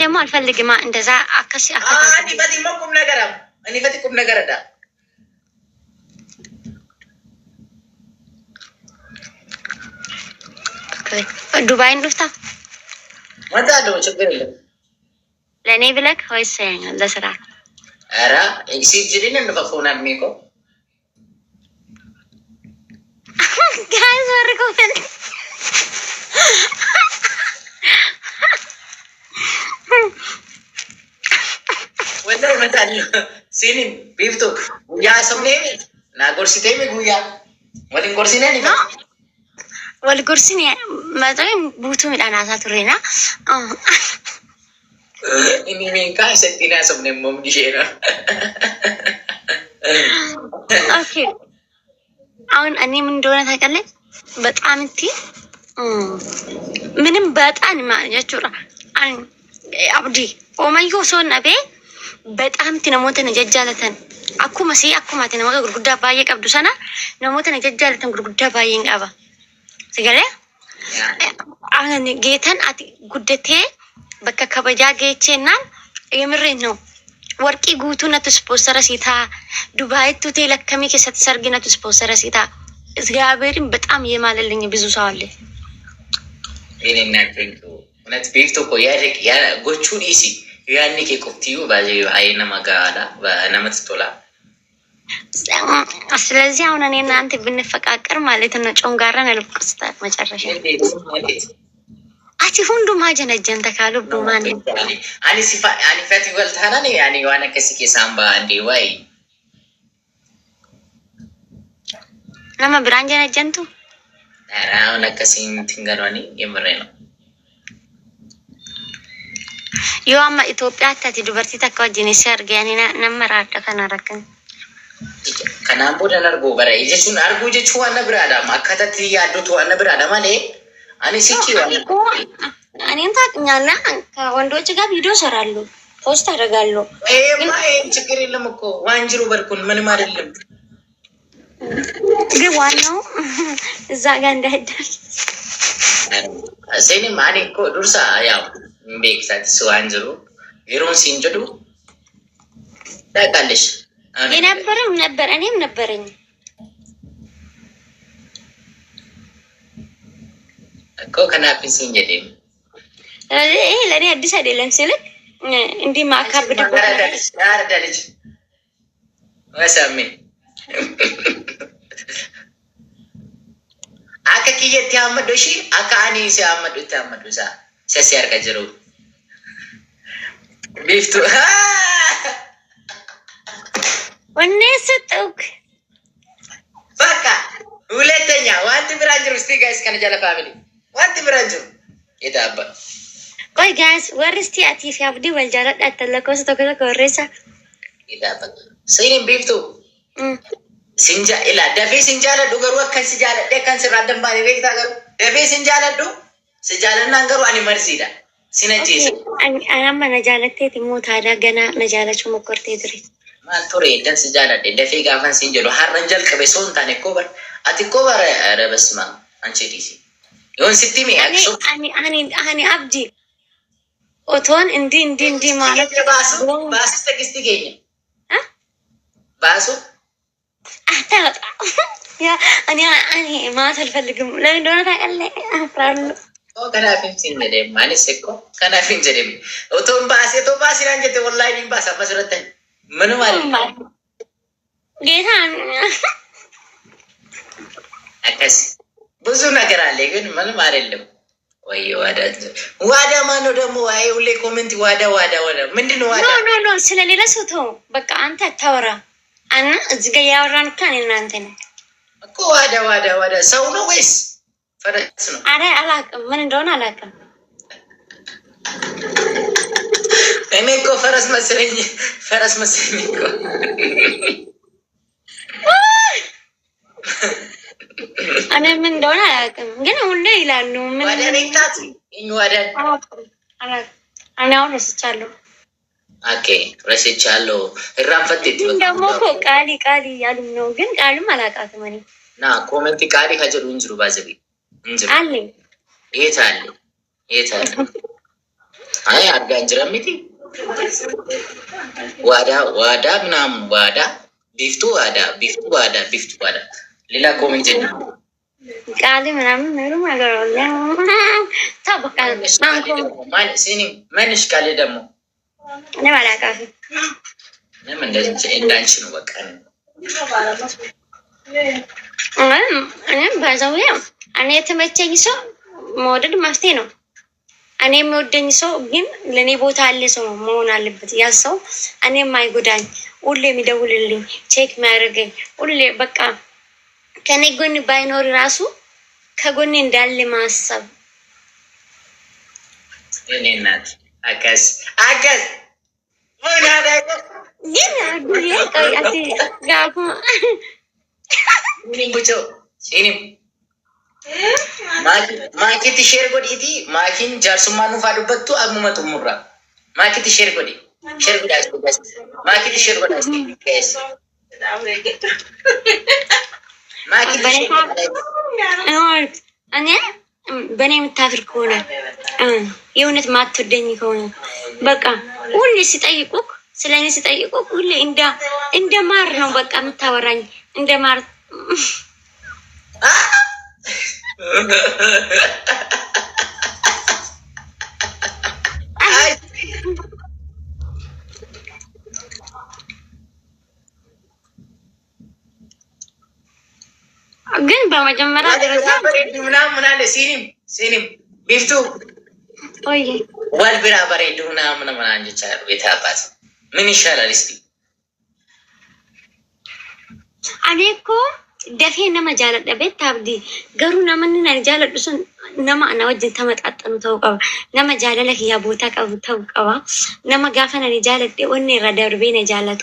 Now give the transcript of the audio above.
ደግሞ አልፈልግም እንደዛ አከሲ አኒ ፈቲ መኩም ነገራም እኔ ፈቲ ቁም ነገረዳ ዱባይን ልፍታ ወጣለው ችግር የለም ለኔ ብለክ ወይስ ለስራ አራ ኤክሲጅሪን እንደፈፎና ሚኮ ጋይስ ወርቆ ፈን ወላሂ መጣል ሲኒም ቢፍቶ ያ ሰምኔ ና ጎርሲቴ ጉያ ወዲን ጎርሲኔ ነው ወልጉርሲኔ ማጣም ቡቱ ሚዳናታ ቱሪና እኔ ምን ካሰቲና ሰምኔ ሞምዲሼና ኦኬ አሁን እኔ ምን እንደሆነ ታውቃለህ በጣም እንት ምንም በጣም ማያቹራ አብዲ ኦማዮ ሶናቤ በጣም ትነሞተ ነጃጃለተን አኩማ ሲ አኩማ ትነሞተ ጉርጉዳ ባየ ቀብዱ ሰና ነሞተ ነጃጃለተን ጉርጉዳ ባየን ቀባ ሲገለ አሁን ጌታን አት ጉደቴ በቃ ከበጃ ጌቼና የምሬን ነው ወርቂ ጉቱ ነቱ ስፖንሰር ሲታ ዱባይ ቱቴ ለከሚ ከሰት ሰርግነቱ ስፖንሰር ሲታ እግዚአብሔርን በጣም የማለልኝ ብዙ ሰው አለ እኔና ፍንቱ እውነት ቤፍቶ እኮ ያደግ ያ ጎቹን ኢሲ ያኔ ከቆፍቲዩ ባዚ አይና ማጋላ በነመጥቶላ ስለዚህ አሁን እኔና አንተ ብንፈቃቀር ማለት ነው ጮንጋራን ልብቅስታ መጨረሻ አቲ ሁንዱ ማጀነጀን ተካሉ ዱማን አኒ ሲፋ አኒ ፈቲ ወልታና ነው ያኒ ዋና ከስኪ ሳምባ እንዲ ወይ ለማ ብራንጀነጀንቱ አራው ነከሲን ትንገራኒ የምሬ ነው ዮአማ ኢትዮጵያ ታቲ ዱበርቲ ተካወጂኒ ሰርገያኒ ነመራደ ከናረከን ከናምቦ ደነርጎ በረ ይጀቹን አርጎ ጀቹ ዋና ብራዳ ማከተት ያዱት ዋና ብራዳ ማለት አኔ ሲኪ ዋና እኔን ታውቅኛለህ ከወንዶች ጋር ቪዲዮ ሰራለሁ ፖስት አደርጋለሁ ኤማ ችግር የለም እኮ ዋንጅሩ በርኩን ምንም አይደለም ግን ዋናው እዛ ጋር እንዳይደል ሰኔ ማኔ እኮ ዱርሳ ያው ቤክሳት ስዋንጅሩ ይሮን ሲንጀዱ ታውቃለሽ እኔም ነበረኝ እኮ ከናፊስ እንጀዴም ይሄ ለኔ አዲስ አይደለም ሲልክ እንዴ ማካብድ ያረዳልሽ ወሰሚ አከኪየት ያመዶሺ አካኒ ሲያመዱት ያመዱሳ ሲያር ከጀሩ ቢፍቱ ወነሰጥክ በቃ ሁለተኛ ዋንት ብራንጅሩ እስቲ ጋይስ ከነጃለ ፋሚሊ ዋንት ብራንጅሩ የታባ ቆይ ጋይስ ወርስቲ አቲፍ ያብዲ ወልጃራ ዳተለከው ስተከለ ኮሬሳ የታባ ሰይን ቢፍቱ ሲንጃ ኢላ ደፌ ሲንጃለ ዱገሩ ወከን ሲጃለ ደከን ስራደም ባለ ቤታ ገሩ ደፌ ሲንጃለ ዱ ሲጃለና አንገሩ አኒ መርዚዳ ሲነጂስ አናማ ነጃለቴ ትሞታዳ ገና ነጃለቹ መቆርቴ ድሪ ማንቶሬ ደን ሲጃለ ደፌ ጋፋን ሲንጀሉ ሀረንጀል ከበሶን ታኔ ኮበር አቲ ኮበር ረበስማ አንቺ ዲሲ ይሁን ሲቲሚ አክሱ አኒ አብዲ ኦቶን እንዲ ማለት ባሱ ተግስቲ ገኘ ባሱ አታጣ ያ እኔ ማታ አልፈልግም ለምን እንደሆነ ታውቃለህ አፍራለሁ ከናፊን ሲንጀደ ማንስ እኮ ከናፊን ጀደ ኦቶን ባሴ ቶ ባሲ ራንጀተ ወላሂ ባሳ መስረተኝ ምንም ማለት ጌታ አከስ ብዙ ነገር አለ ግን ምንም አይደለም ወይ ዋዳ ማን ነው ደግሞ አይ ሁሌ ኮሜንት ዋዳ ምንድነው ዋዳ ኖ ስለሌላ ሰው ተው በቃ አንተ አታወራ አና እዚህ ጋር ያወራን ካን እናንተ ነው እኮ ዋዳ ሰው ነው ወይስ ፈረስ ነው አረ አላውቅም ምን እንደሆነ አላውቅም እኔ እኮ ፈረስ መስለኝ እኮ እኔ ምን እንደሆነ አላውቅም ግን ሁሌ ይላሉ ምን ወደ ነክታት ወደ አናው ረስቻለሁ ኦኬ ረስቻለሁ እራም ፈትት ደግሞ እኮ ቃሊ ያሉ ነው ግን ቃልም አላውቃትም እኔ ና ኮሜንት ቃሊ ከጀሩ እንጅሩ ባዘቢ እንጅሩ አለ የት አለ አይ አድጋን ጅረሚቲ ዋዳ ምናምን ዋዳ ቢፍቱ ዋዳ ሌላ ኮሜንት ቃል ምናምን ነገር ታበቃ ሲኒ መንሽ ቃል ደግሞ እኔ ባላቃፊ ምን እንደዚህ እንዳንቺ ነው በቃ እኔም ባዛው እኔ የተመቸኝ ሰው መውደድ መፍትሄ ነው። እኔ የምወደኝ ሰው ግን ለእኔ ቦታ አለ ሰው መሆን አለበት። ያ ሰው እኔ የማይጎዳኝ ሁሌ የሚደውልልኝ ቼክ የሚያደርገኝ ሁሌ በቃ ከኔ ጎን ባይኖር ራሱ ከጎኔ እንዳለ ማሰብ። እኔ እናት አገዝ ግን አጉዬ ቀያቲ ጋፉ ምን ብቻ ሲኒም ማኪት ሼር ጎዲቲ ማኪን ጃርሱማኑ ፋዱበቱ አሙመቱ ሙራ ማኪት ሼር ጎዲ ማኪት ሼር ጎዳስ ከስ ማኪት እኔ በእኔ የምታፍር ከሆነ የእውነት ማትወደኝ ከሆነ በቃ ሁሌ ሲጠይቁክ ስለ እኔ ሲጠይቁክ ሁሌ እንደ ማር ነው በቃ የምታወራኝ እንደ ማር ግን በመጀመሪያ ደረጃ ምናምን አለ ሲኒም ቢፍቱ ወይ ወልብራ በሬዱ ምናምን አንጀቻ ቤት አባት ምን ይሻላል እስቲ እኔ እኮ ደፌ ነማ ጃለደ ቤት ታብዲ ገሩ ነማንን ጃለዱ ሱን ነማ አና ወጅን ተመጣጣኑ ተውቀባ ነማ ጃለለ ያ ቦታ ቀቡ ተውቀባ ነማ ጋፈና ጃለደ ወኔ ረዳር ቤነ ጃለቱ